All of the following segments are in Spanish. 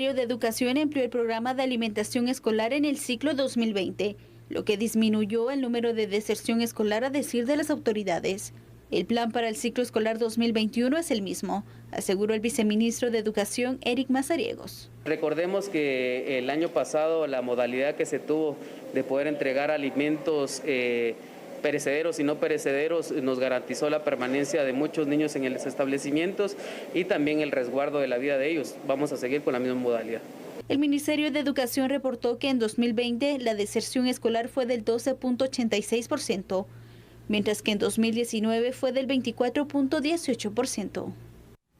Ministerio de Educación amplió el programa de alimentación escolar en el ciclo 2020, lo que disminuyó el número de deserción escolar a decir de las autoridades. El plan para el ciclo escolar 2021 es el mismo, aseguró el viceministro de Educación, Eric Mazariegos. Recordemos que el año pasado la modalidad que se tuvo de poder entregar alimentos perecederos y no perecederos nos garantizó la permanencia de muchos niños en los establecimientos y también el resguardo de la vida de ellos. Vamos a seguir con la misma modalidad. El Ministerio de Educación reportó que en 2020 la deserción escolar fue del 12.86%, mientras que en 2019 fue del 24.18%.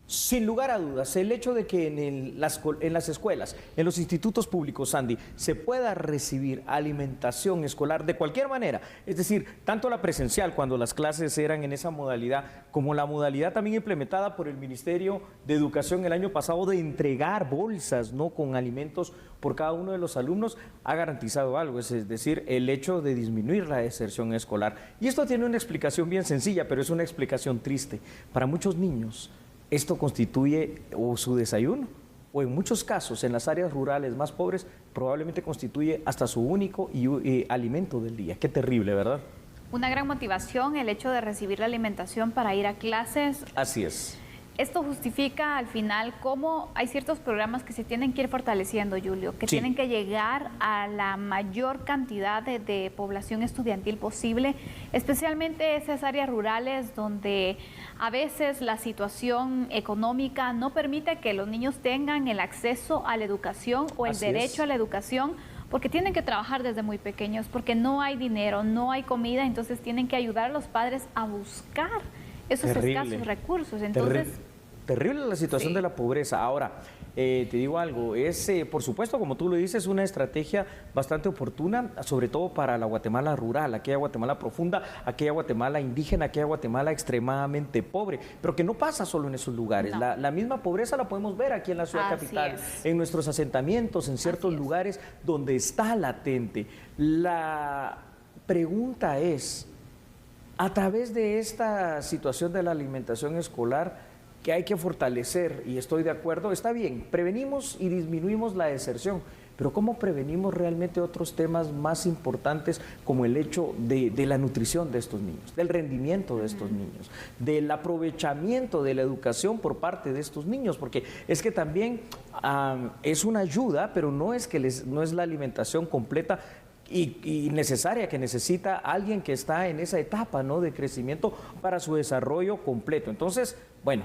Sin lugar a dudas, el hecho de que en las escuelas, en los institutos públicos, Sandy, se pueda recibir alimentación escolar de cualquier manera, es decir, tanto la presencial cuando las clases eran en esa modalidad, como la modalidad también implementada por el Ministerio de Educación el año pasado de entregar bolsas, ¿no?, con alimentos por cada uno de los alumnos, ha garantizado algo, es decir, el hecho de disminuir la deserción escolar. Y esto tiene una explicación bien sencilla, pero es una explicación triste. Para muchos niños, esto constituye o su desayuno, o en muchos casos, en las áreas rurales más pobres, probablemente constituye hasta su único alimento del día. Qué terrible, ¿verdad? Una gran motivación el hecho de recibir la alimentación para ir a clases. Así es. Esto justifica al final cómo hay ciertos programas que se tienen que ir fortaleciendo, Julio, que tienen que llegar a la mayor cantidad de población estudiantil posible, especialmente esas áreas rurales donde a veces la situación económica no permite que los niños tengan el acceso a la educación o el derecho a la educación, porque tienen que trabajar desde muy pequeños, porque no hay dinero, no hay comida, entonces tienen que ayudar a los padres a buscar esos escasos recursos. Entonces, terrible la situación de la pobreza. Ahora, te digo algo, es por supuesto, como tú lo dices, una estrategia bastante oportuna, sobre todo para la Guatemala rural, aquella Guatemala profunda, aquella Guatemala indígena, aquella Guatemala extremadamente pobre, pero que no pasa solo en esos lugares. No. La misma pobreza la podemos ver aquí en la ciudad capital, en nuestros asentamientos, en ciertos lugares donde está latente. La pregunta es, a través de esta situación de la alimentación escolar, que hay que fortalecer, y estoy de acuerdo, está bien, prevenimos y disminuimos la deserción, pero ¿cómo prevenimos realmente otros temas más importantes como el hecho de la nutrición de estos niños, del rendimiento de estos niños, del aprovechamiento de la educación por parte de estos niños? Porque es que también es una ayuda, pero no es la alimentación completa y necesaria que necesita alguien que está en esa etapa, ¿no?, de crecimiento para su desarrollo completo. Entonces, bueno,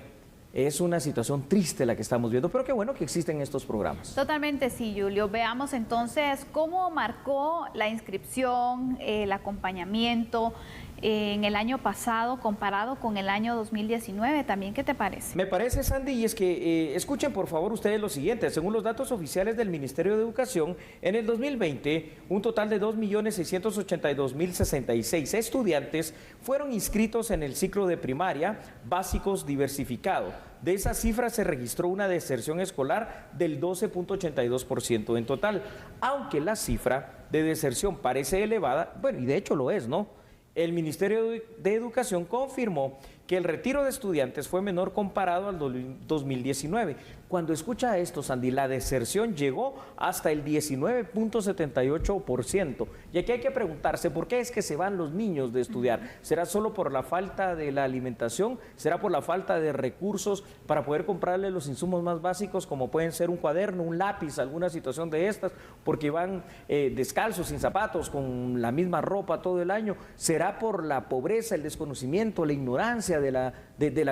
es una situación triste la que estamos viendo, pero qué bueno que existen estos programas. Totalmente sí, Julio. Veamos entonces cómo marcó la inscripción, el acompañamiento en el año pasado comparado con el año 2019 también. ¿Qué te parece? Me parece, Sandy, y es que escuchen por favor ustedes lo siguiente. Según los datos oficiales del Ministerio de Educación, en el 2020 un total de 2.682.066 estudiantes fueron inscritos en el ciclo de primaria básicos diversificado. De esa cifra se registró una deserción escolar del 12.82% en total, aunque la cifra de deserción parece elevada, bueno, y de hecho lo es, ¿no? El Ministerio de Educación confirmó que el retiro de estudiantes fue menor comparado al 2019. Cuando escucha esto, Sandy, la deserción llegó hasta el 19.78%. Y aquí hay que preguntarse, ¿por qué es que se van los niños de estudiar? ¿Será solo por la falta de la alimentación? ¿Será por la falta de recursos para poder comprarle los insumos más básicos, como pueden ser un cuaderno, un lápiz, alguna situación de estas? Porque van descalzos, sin zapatos, con la misma ropa todo el año. ¿Será por la pobreza, el desconocimiento, la ignorancia de la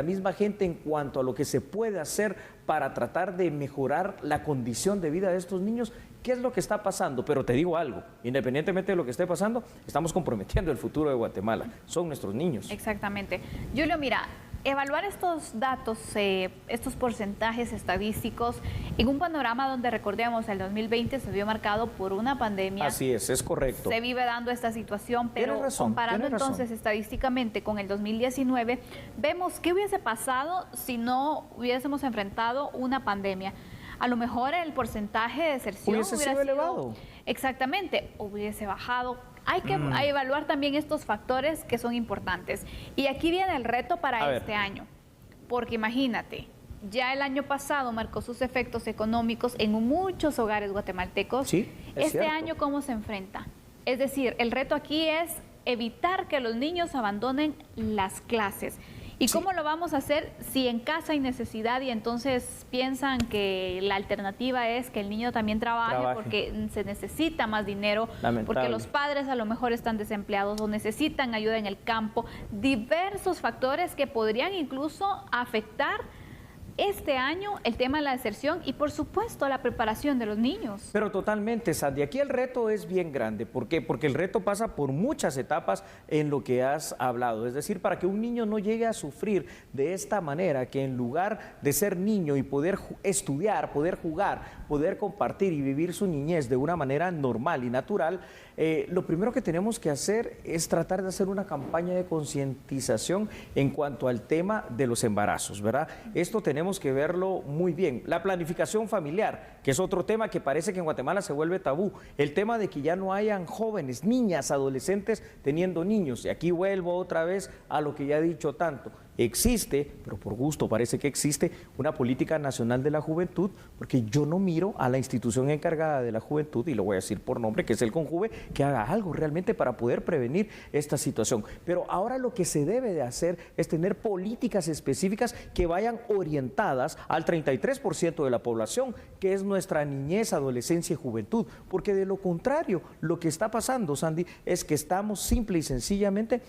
misma gente en cuanto a lo que se puede hacer para tratar de mejorar la condición de vida de estos niños? ¿Qué es lo que está pasando? Pero te digo algo, independientemente de lo que esté pasando, estamos comprometiendo el futuro de Guatemala. Son nuestros niños. Exactamente. Julio, mira, evaluar estos datos, estos porcentajes estadísticos en un panorama donde, recordemos, el 2020 se vio marcado por una pandemia. Así es correcto. Se vive dando esta situación, pero comparando entonces estadísticamente con el 2019, vemos qué hubiese pasado si no hubiésemos enfrentado una pandemia. A lo mejor el porcentaje de deserción hubiese sido elevado. Exactamente, hubiese bajado. Hay que evaluar también estos factores que son importantes. Y aquí viene el reto para este año. Porque imagínate, ya el año pasado marcó sus efectos económicos en muchos hogares guatemaltecos. Sí, es este cierto. año, ¿cómo se enfrenta? Es decir, el reto aquí es evitar que los niños abandonen las clases. ¿Y cómo lo vamos a hacer si en casa hay necesidad y entonces piensan que la alternativa es que el niño también trabaje porque se necesita más dinero, porque los padres a lo mejor están desempleados o necesitan ayuda en el campo? Diversos factores que podrían incluso afectar este año el tema de la deserción y, por supuesto, la preparación de los niños. Pero totalmente, Sandy. Aquí el reto es bien grande. ¿Por qué? Porque el reto pasa por muchas etapas en lo que has hablado. Es decir, para que un niño no llegue a sufrir de esta manera, que en lugar de ser niño y poder estudiar, poder jugar, poder compartir y vivir su niñez de una manera normal y natural, lo primero que tenemos que hacer es tratar de hacer una campaña de concientización en cuanto al tema de los embarazos, ¿verdad? Esto tenemos que verlo muy bien. La planificación familiar, que es otro tema que parece que en Guatemala se vuelve tabú. El tema de que ya no hayan jóvenes, niñas, adolescentes teniendo niños. Y aquí vuelvo otra vez a lo que ya he dicho tanto. Existe, pero por gusto parece que existe, una política nacional de la juventud, porque yo no miro a la institución encargada de la juventud, y lo voy a decir por nombre, que es el CONJUVE, que haga algo realmente para poder prevenir esta situación. Pero ahora lo que se debe de hacer es tener políticas específicas que vayan orientadas al 33% de la población, que es nuestra niñez, adolescencia y juventud, porque de lo contrario, lo que está pasando, Sandy, es que estamos simple y sencillamente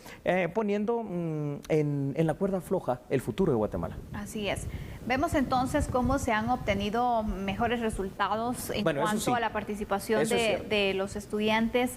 poniendo en la cuerda floja el futuro de Guatemala. Así es. Vemos entonces cómo se han obtenido mejores resultados en cuanto a la participación de los estudiantes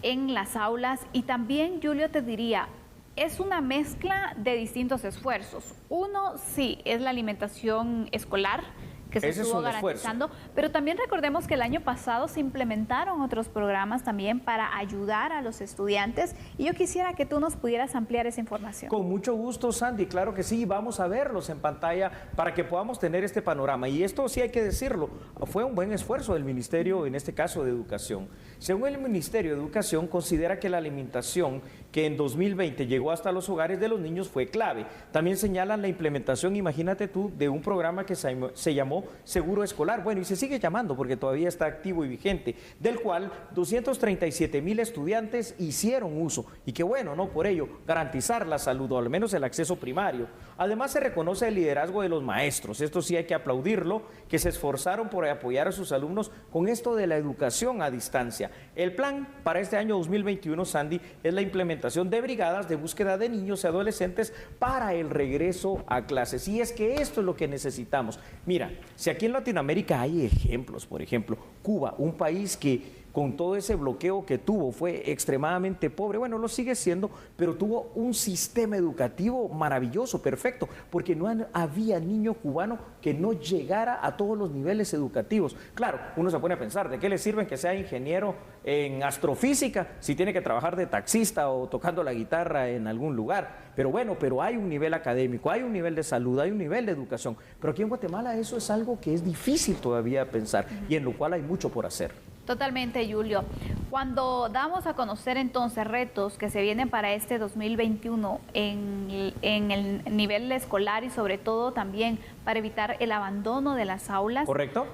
en las aulas. Y también, Julio, te diría, es una mezcla de distintos esfuerzos. Uno, sí, es la alimentación escolar, que se estuvo garantizando, pero también recordemos que el año pasado se implementaron otros programas también para ayudar a los estudiantes, y yo quisiera que tú nos pudieras ampliar esa información. Con mucho gusto, Sandy, claro que sí, vamos a verlos en pantalla para que podamos tener este panorama, y esto sí hay que decirlo, fue un buen esfuerzo del Ministerio, en este caso de Educación. Según el Ministerio de Educación, considera que la alimentación que en 2020 llegó hasta los hogares de los niños fue clave. También señalan la implementación, imagínate tú, de un programa que se llamó Seguro Escolar, bueno, y se sigue llamando porque todavía está activo y vigente, del cual 237,000 estudiantes hicieron uso, y que bueno, no por ello, garantizar la salud o al menos el acceso primario. Además se reconoce el liderazgo de los maestros, esto sí hay que aplaudirlo, que se esforzaron por apoyar a sus alumnos con esto de la educación a distancia. El plan para este año 2021, Sandy, es la implementación de brigadas de búsqueda de niños y adolescentes para el regreso a clases, y es que esto es lo que necesitamos. Mira, si aquí en Latinoamérica hay ejemplos, por ejemplo, Cuba, un país que con todo ese bloqueo que tuvo fue extremadamente pobre, bueno, lo sigue siendo, pero tuvo un sistema educativo maravilloso, perfecto, porque no había niño cubano que no llegara a todos los niveles educativos. Claro, uno se pone a pensar, ¿de qué le sirve que sea ingeniero en astrofísica si tiene que trabajar de taxista o tocando la guitarra en algún lugar? Pero bueno, pero hay un nivel académico, hay un nivel de salud, hay un nivel de educación, pero aquí en Guatemala eso es algo que es difícil todavía pensar y en lo cual hay mucho por hacer. Totalmente, Julio. Cuando damos a conocer entonces retos que se vienen para este 2021 en el nivel escolar y sobre todo también para evitar el abandono de las aulas. ¿Correcto?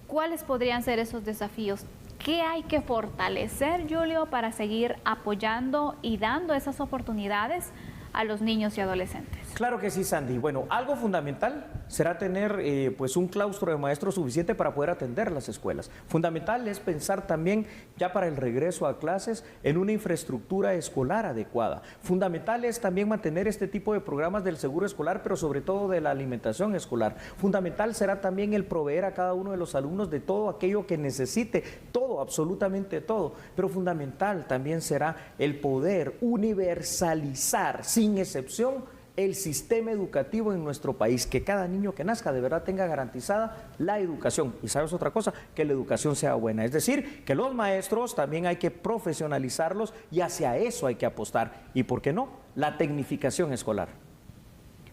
¿Cuáles podrían ser esos desafíos? ¿Qué hay que fortalecer, Julio, para seguir apoyando y dando esas oportunidades a los niños y adolescentes? Claro que sí, Sandy. Bueno, algo fundamental será tener pues un claustro de maestros suficiente para poder atender las escuelas. Fundamental es pensar también ya para el regreso a clases en una infraestructura escolar adecuada. Fundamental es también mantener este tipo de programas del seguro escolar, pero sobre todo de la alimentación escolar. Fundamental será también el proveer a cada uno de los alumnos de todo aquello que necesite, todo, absolutamente todo. Pero fundamental también será el poder universalizar, sin excepción, el sistema educativo en nuestro país, que cada niño que nazca de verdad tenga garantizada la educación. Y sabes otra cosa, que la educación sea buena, es decir, que los maestros también hay que profesionalizarlos y hacia eso hay que apostar. Y ¿por qué no? La tecnificación escolar.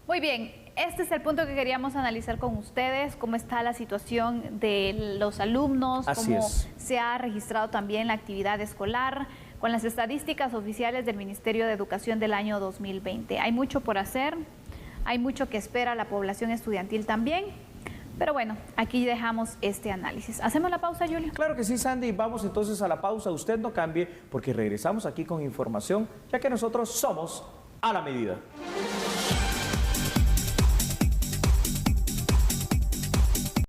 Muy bien, este es el punto que queríamos analizar con ustedes, cómo está la situación de los alumnos, cómo se ha registrado también la actividad escolar, con las estadísticas oficiales del Ministerio de Educación del año 2020. Hay mucho por hacer, hay mucho que espera la población estudiantil también. Pero bueno, aquí dejamos este análisis. ¿Hacemos la pausa, Julio? Claro que sí, Sandy. Vamos entonces a la pausa. Usted no cambie porque regresamos aquí con información, ya que nosotros somos a la medida.